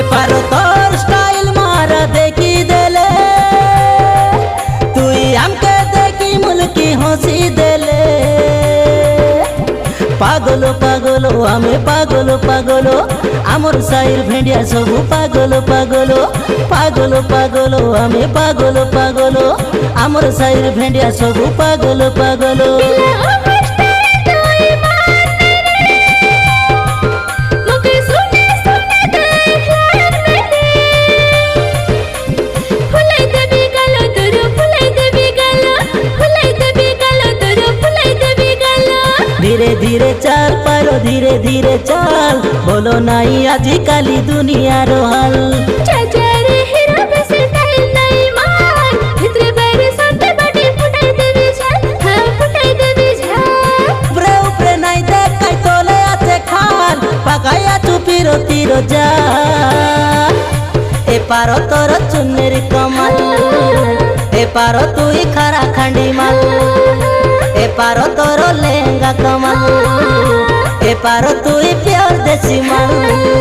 এপারো তোর স্টাইল মারা দেখি দেলে তুই আমকে দেখি মুলকি হসি দেলে পাগল পাগল আমি পাগল পাগল আমার সাইর ভেন্ডিয়া সবু পাগল পাগল পাগল পাগল আমি পাগল পাগল আমার সাইর ভেন্ডিয়া সবু পাগল পাগল धीरे धीरे चाल पारो धीरे धीरे चाल बोलो नाई आजिकाली दुनियार हाल तीरो जा एपारो तोर चुन्नेर कमाल एपारो तुई खरा खंडी माल एपारो तोर लेंगा कमाल एपारो तुई प्योर देसी माल।